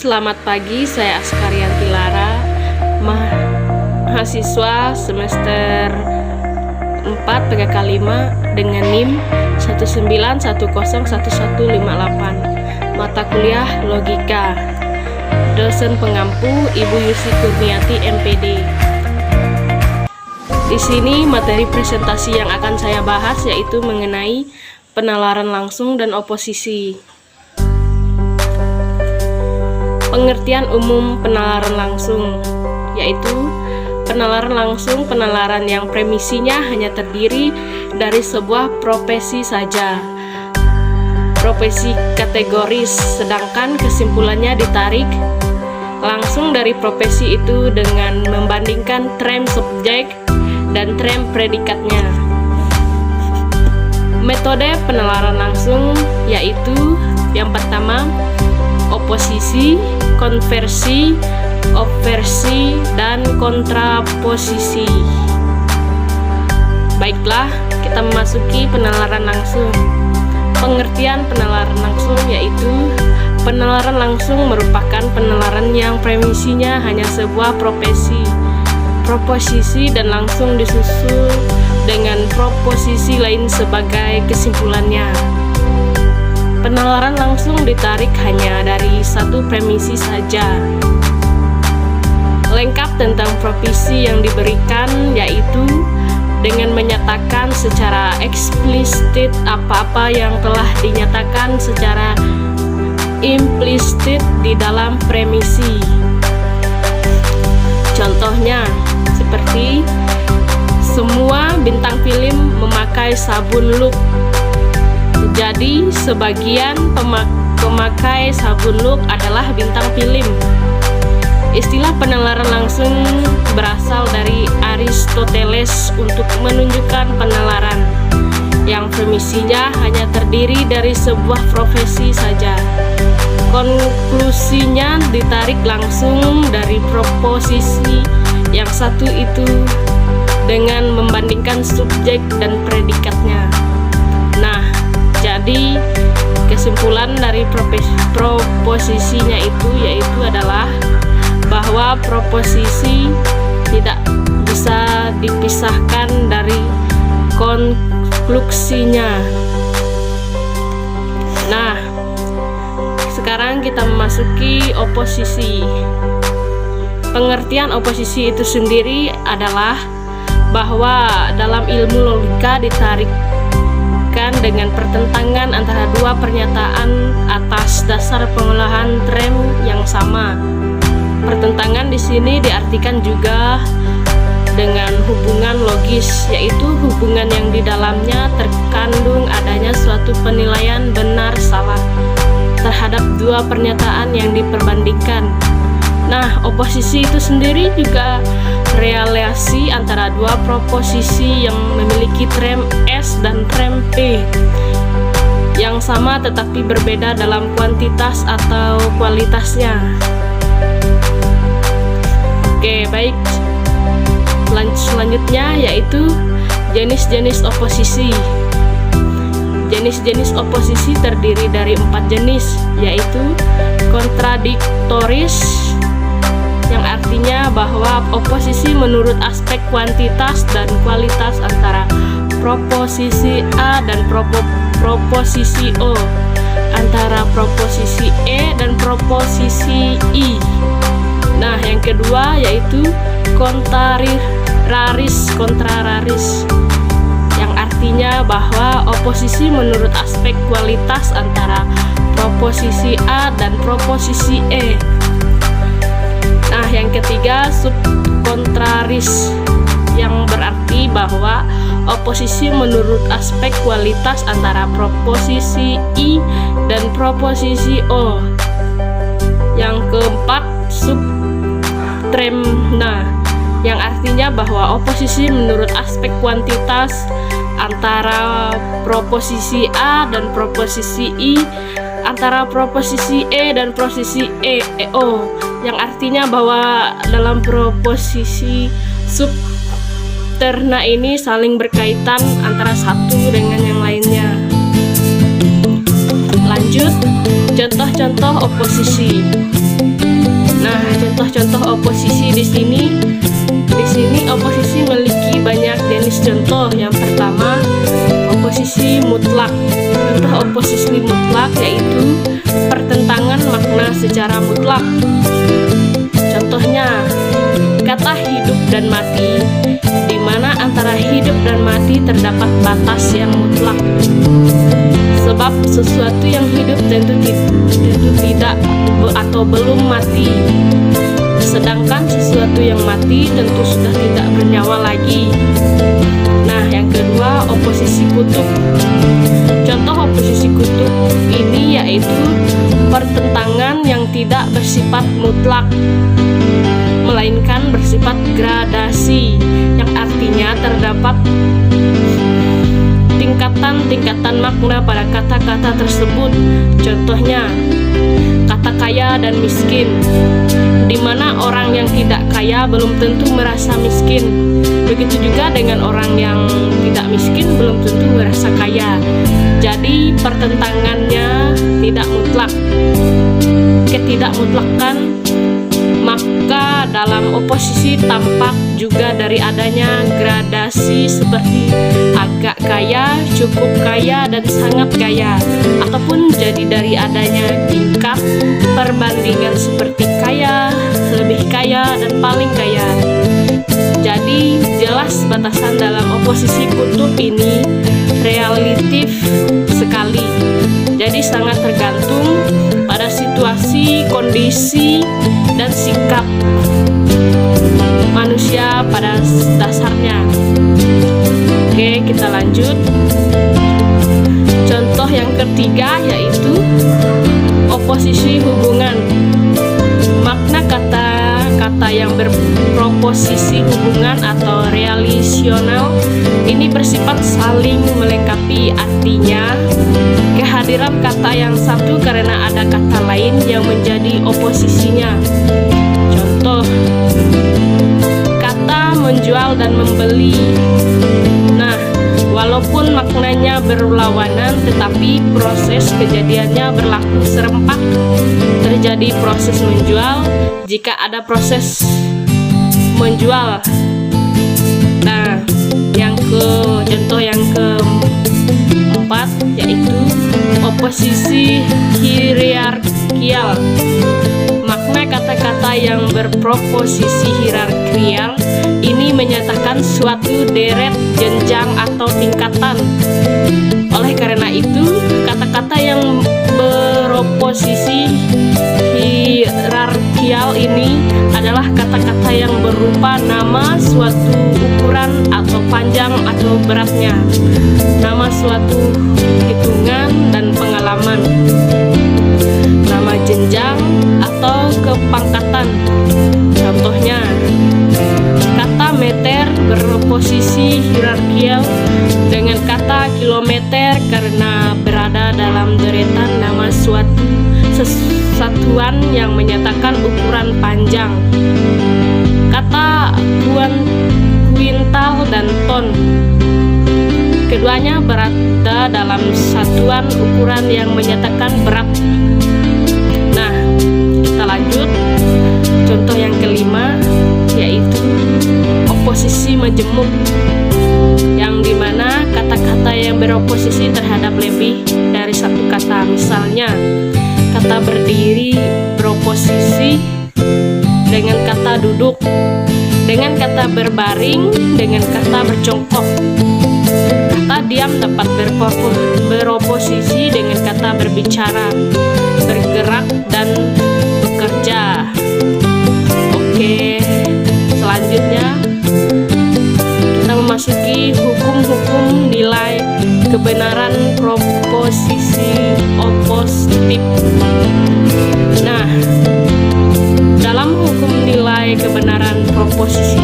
Selamat pagi, saya Askarianti Lara, mahasiswa semester 4 PKK 5 dengan NIM 191011158, mata kuliah Logika. Dosen pengampu Ibu Yusi Kurniati MPD. Di sini materi presentasi yang akan saya bahas yaitu mengenai penalaran langsung dan oposisi. Pengertian umum penalaran langsung yaitu penalaran langsung penalaran yang premisinya hanya terdiri dari sebuah profesi saja, profesi kategoris, sedangkan kesimpulannya ditarik langsung dari profesi itu dengan membandingkan term subjek dan term predikatnya. Metode penalaran langsung yaitu yang pertama oposisi, konversi, obversi, dan kontraposisi. Baiklah, kita memasuki penalaran langsung. Pengertian penalaran langsung yaitu penalaran langsung merupakan penalaran yang premisinya hanya sebuah proposisi dan langsung disusul dengan proposisi lain sebagai kesimpulannya. Penalaran langsung ditarik hanya dari satu premisi saja. Lengkap tentang profesi yang diberikan yaitu dengan menyatakan secara eksplisit apa-apa yang telah dinyatakan secara implisit di dalam premisi. Contohnya seperti semua bintang film memakai sabun look. Jadi sebagian pemakai sabun look adalah bintang film. Istilah penalaran langsung berasal dari Aristoteles untuk menunjukkan penalaran yang premisinya hanya terdiri dari sebuah profesi saja. Konklusinya ditarik langsung dari proposisi yang satu itu dengan membandingkan subjek dan predikatnya. Nah, jadi kesimpulan dari proposisinya itu yaitu adalah bahwa proposisi tidak bisa dipisahkan dari konklusinya. Nah, sekarang kita memasuki oposisi. Pengertian oposisi itu sendiri adalah bahwa dalam ilmu logika ditarikkan dengan pertentangan antara dua pernyataan atas dasar pengolahan term yang sama. Pertentangan di sini diartikan juga dengan hubungan logis, yaitu hubungan yang di dalamnya terkandung adanya suatu penilaian benar salah terhadap dua pernyataan yang diperbandingkan. Nah, oposisi itu sendiri juga relasi antara dua proposisi yang memiliki term S dan term P yang sama tetapi berbeda dalam kuantitas atau kualitasnya. Oke, baik. Selanjutnya yaitu jenis-jenis oposisi. Jenis-jenis oposisi terdiri dari 4 jenis, yaitu kontradiktoris, yang artinya bahwa oposisi menurut aspek kuantitas dan kualitas antara proposisi A dan proposisi O, antara proposisi E dan proposisi I. Nah, yang kedua yaitu kontrararis, yang artinya bahwa oposisi menurut aspek kualitas antara proposisi A dan proposisi E. Nah, yang ketiga subkontraris, yang berarti bahwa oposisi menurut aspek kualitas antara proposisi I dan proposisi O. Yang keempat subtremna, yang artinya bahwa oposisi menurut aspek kuantitas antara proposisi A dan proposisi I, antara proposisi E dan proposisi O, yang artinya bahwa dalam proposisi subterna ini saling berkaitan antara satu dengan yang lainnya. Lanjut, contoh-contoh oposisi. secara mutlak. Contohnya, kata hidup dan mati, di mana antara hidup dan mati terdapat batas yang mutlak. Sebab sesuatu yang hidup tentu tidak atau belum mati, sedangkan sesuatu yang mati tentu sudah tidak bernyawa lagi. Nah, yang kedua, oposisi kutub. Contoh oposisi kutub ini yaitu pertentangan yang tidak bersifat mutlak, melainkan bersifat gradasi, yang artinya terdapat tingkatan-tingkatan makna pada kata-kata tersebut. Contohnya, kata kaya dan miskin, di mana orang yang tidak kaya belum tentu merasa miskin. Begitu juga dengan orang yang tidak miskin belum tentu merasa kaya. Jadi pertentangannya tidak mutlak. Ketidakmutlakan, maka dalam oposisi tampak juga dari adanya gradasi seperti agak kaya, cukup kaya, dan sangat kaya, ataupun jadi dari adanya tingkat perbandingan seperti kaya, lebih kaya, dan paling kaya. Jadi jelas batasan dalam oposisi kutub ini relatif sekali. Jadi sangat tergantung pada situasi, kondisi, dan sikap manusia pada dasarnya. Oke, kita lanjut. Contoh yang ketiga yaitu oposisi hubungan. Makna kata-kata yang berproposisi hubungan atau relasional ini bersifat saling melengkapi. Artinya, kehadiran kata yang satu karena ada kata lain yang menjadi oposisinya. Contoh, kata menjual dan membeli. Nah, walaupun maknanya berlawanan, tetapi proses kejadiannya berlaku serempak. Terjadi proses menjual jika ada proses menjual. Nah, contoh yang keempat yaitu oposisi hierarkial. Makna kata-kata yang berproposisi hierarkial ini menyatakan suatu deret, jenjang, atau tingkatan. Oleh karena itu, kata-kata yang beroposisi hierarkial ini adalah kata-kata yang berupa nama suatu ukuran atau panjang atau beratnya, nama suatu hitungan dan pengalaman, nama jenjang atau kepangkatan. Contohnya, kata meter beroposisi hierarkial dengan kata kilometer karena berada dalam deretan nama suatu satuan yang menyatakan ukuran panjang. Kata kuintal dan ton, keduanya berada dalam satuan ukuran yang menyatakan berat. Nah, kita lanjut. Contoh yang kelima yaitu oposisi majemuk, yang dimana kata-kata yang beroposisi terhadap lebih dari satu kata. Misalnya, kata berdiri beroposisi dengan kata duduk, dengan kata berbaring dengan kata berjongkok. Kata diam dapat beroposisi dengan kata berbicara, bergerak, dan bekerja. Oke, selanjutnya kita memasuki hukum-hukum nilai kebenaran proposisi opositif. Nah, dalam hukum nilai kebenaran proposisi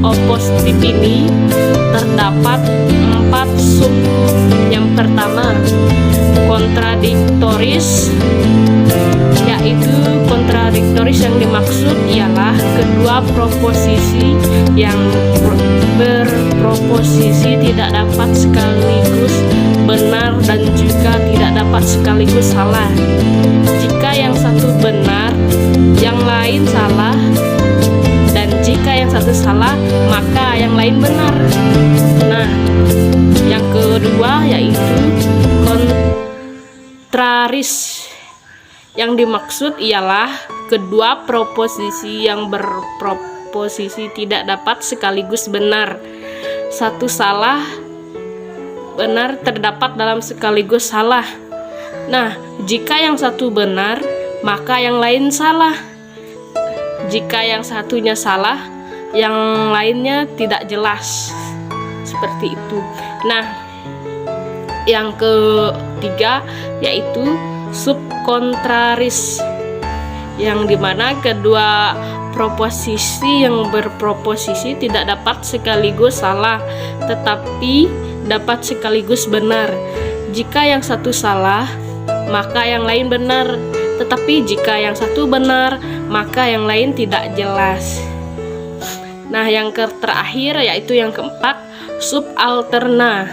opositif ini terdapat 4 sub. Yang pertama, kontradiktoris, yaitu kontradiktoris yang dimaksud ialah kedua proposisi yang berproposisi tidak dapat sekaligus benar dan juga tidak dapat sekaligus salah. Jika yang satu benar, yang lain salah, dan jika yang satu salah, maka yang lain benar. Nah, yang kedua yaitu kontraris, Yang dimaksud ialah kedua proposisi yang berproposisi tidak dapat sekaligus benar. Satu salah, benar terdapat dalam sekaligus salah. Nah, jika yang satu benar, maka yang lain salah. Jika yang satunya salah, yang lainnya tidak jelas. Seperti itu. Nah, yang ketiga yaitu subkontraris, yang dimana kedua proposisi yang berproposisi tidak dapat sekaligus salah, tetapi dapat sekaligus benar. Jika yang satu salah, maka yang lain benar, tetapi jika yang satu benar, maka yang lain tidak jelas. Nah, yang terakhir yaitu yang keempat, subalterna,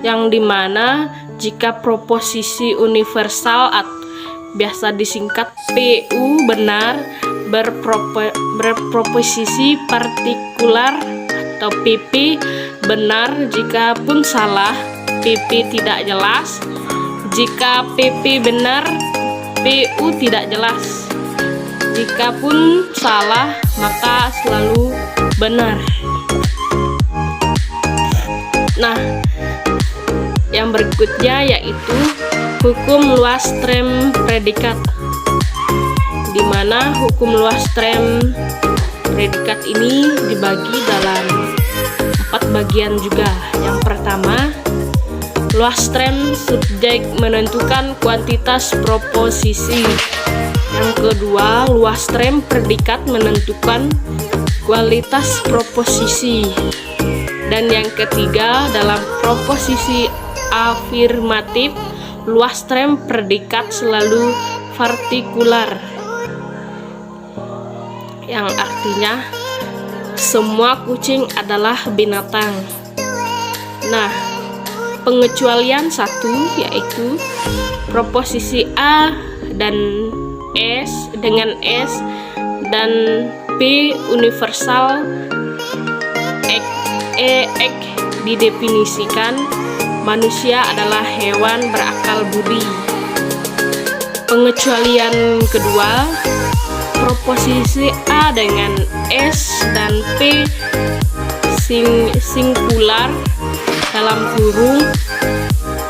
yang dimana jika proposisi universal atau biasa disingkat PU benar, berproposisi partikular atau PP benar, jika pun salah PP tidak jelas. Jika PP benar, PU tidak jelas. Jika pun salah, maka selalu benar. Nah, yang berikutnya yaitu hukum luas strem predikat, di mana hukum luas strem predikat ini dibagi dalam 4 bagian juga. Yang pertama, luas strem subjek menentukan kuantitas proposisi. Yang kedua, luas strem predikat menentukan kualitas proposisi. Dan yang ketiga, dalam proposisi afirmatif, luas strem predikat selalu partikular, yang artinya semua kucing adalah binatang. Nah, pengecualian satu yaitu proposisi A dan S dengan S dan P universal X didefinisikan manusia adalah hewan berakal budi. Pengecualian kedua, proposisi A dengan S dan P singular dalam kurung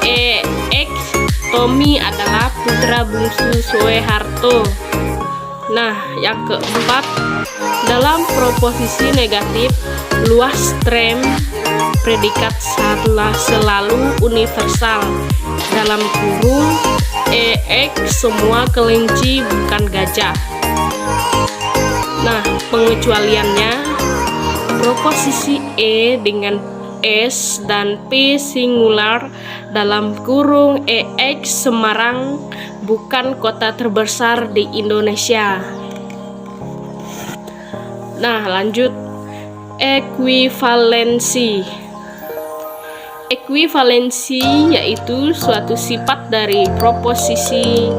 EX, Tommy adalah putra bungsu Soeharto. Nah, yang keempat, dalam proposisi negatif, luas strem predikat selalu universal dalam kurung EX, semua kelinci bukan gajah. Nah, pengecualiannya, proposisi E dengan S dan P singular dalam kurung EX, Semarang bukan kota terbesar di Indonesia. Nah, lanjut, ekuivalensi. Ekuivalensi yaitu suatu sifat dari proposisi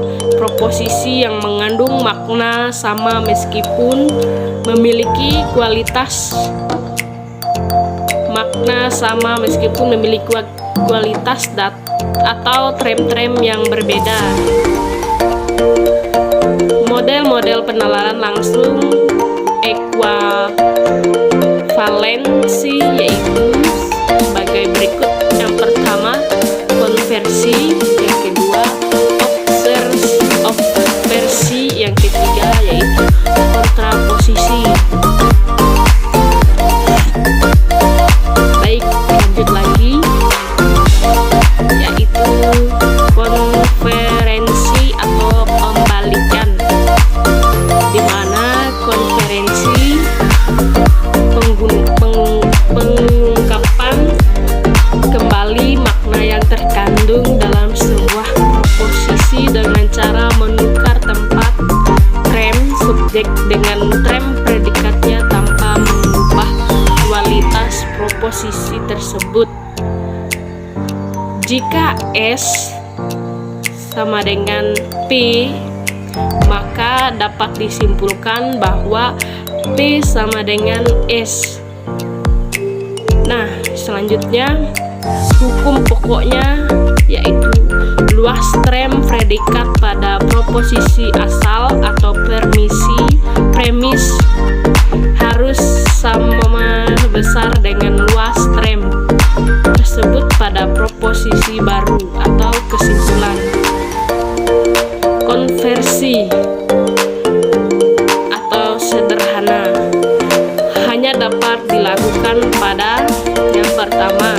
yang mengandung makna sama meskipun memiliki kualitas atau trem-trem yang berbeda. Model-model penalaran langsung ekuivalensi yaitu sebagai berikut. Yang pertama, konversi. Yang kedua, obversi. Yang ketiga yaitu kontraposisi. Baik, lanjut lagi, yaitu konferensi atau pembalikan, di mana konferensi pengungkapan kembali makna yang terkandung dalam sebuah proposisi dengan cara menukar tempat trem subjek dengan trem predikatnya tanpa mengubah kualitas proposisi tersebut. Jika S sama dengan P, maka dapat disimpulkan bahwa P sama dengan S. Nah, selanjutnya, hukum pokoknya yaitu luas strem predikat pada proposisi asal atau premis harus sama besar dengan luas strem tersebut pada proposisi baru atau kesimpulan. Konversi atau sederhana hanya dapat dilakukan pada yang pertama,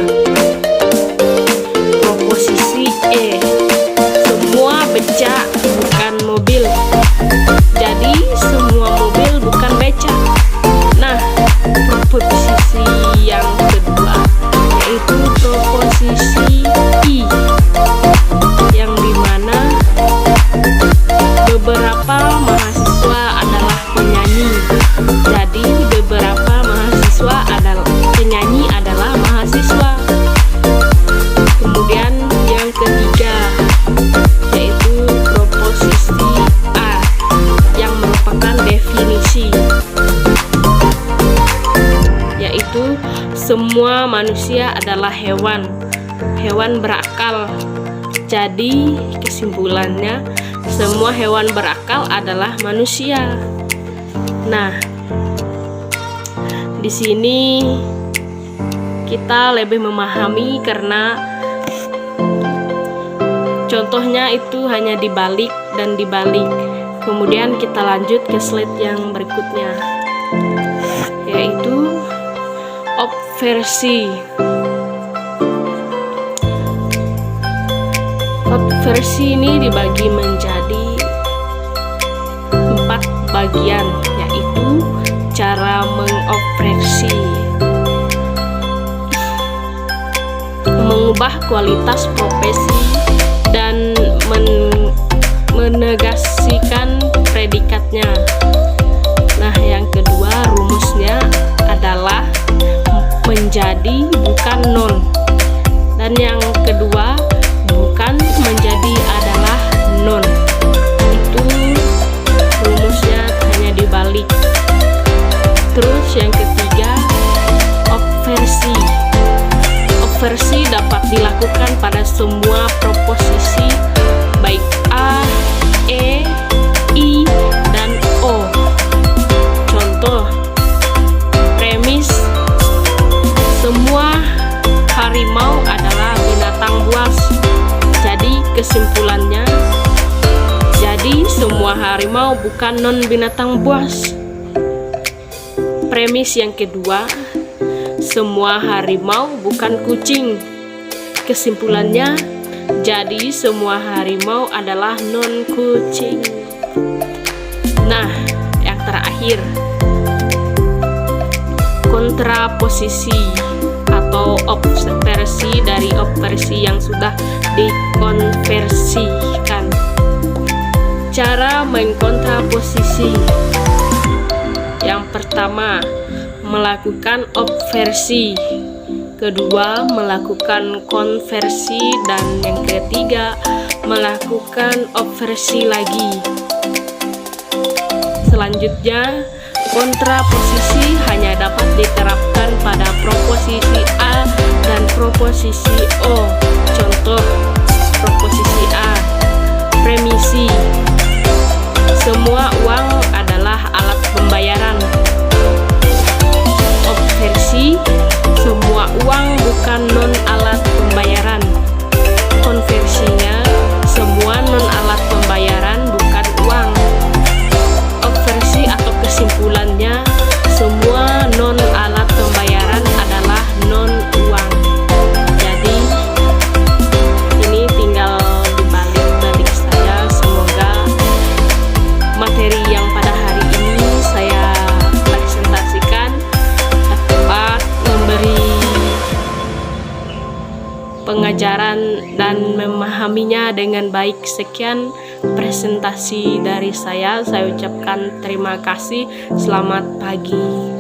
proposisi E, semua beca bukan mobil, jadi semua mobil bukan beca. Nah, proposisi yang kedua yaitu proposisi I, yang dimana beberapa mahasiswa adalah penyanyi, jadi beberapa mahasiswa adalah penyanyi adalah mahasiswa. Kemudian yang ketiga yaitu proposisi A, yang merupakan definisi, yaitu semua manusia adalah hewan berakal. Jadi kesimpulannya semua hewan berakal adalah manusia. Nah, di sini kita lebih memahami karena contohnya itu hanya dibalik dan dibalik. Kemudian kita lanjut ke slide yang berikutnya, yaitu obversi. Obversi ini dibagi menjadi 4 bagian, yaitu cara mengobversi, mengubah kualitas profesi dan menegasikan predikatnya. Nah, yang kedua rumusnya adalah menjadi bukan non, dan yang kedua bukan menjadi adalah non. Itu rumusnya hanya dibalik. Terus yang ketiga obversi. Obversi dapat dilakukan pada semua proposisi baik A, E, I, dan O. Contoh premis, semua harimau adalah binatang buas. Jadi kesimpulannya, jadi semua harimau bukan non binatang buas. Premis yang kedua, semua harimau bukan kucing. Kesimpulannya, jadi semua harimau adalah non kucing. Nah, yang terakhir, kontraposisi atau obversi dari obversi yang sudah dikonversikan. Cara mengkontraposisi. Yang pertama, melakukan obversi. Kedua, melakukan konversi, dan yang ketiga, melakukan obversi lagi. Selanjutnya, kontraposisi hanya dapat diterapkan pada proposisi A dan proposisi O. Contoh proposisi A, premisi, semua uang adalah alat pembayaran. Obversi, semua uang bukan non alat pembayaran. Konversinya, semua non alat pembayaran bukan uang. Obversi atau kesimpulannya, semua non alat pembayaran adalah non uang. Jadi ini tinggal dibalik-balik saja. Semoga materi yang pada hari ini saya presentasikan dapat memberi pengajaran dan memahaminya dengan baik. Sekian presentasi dari saya ucapkan terima kasih. Selamat pagi.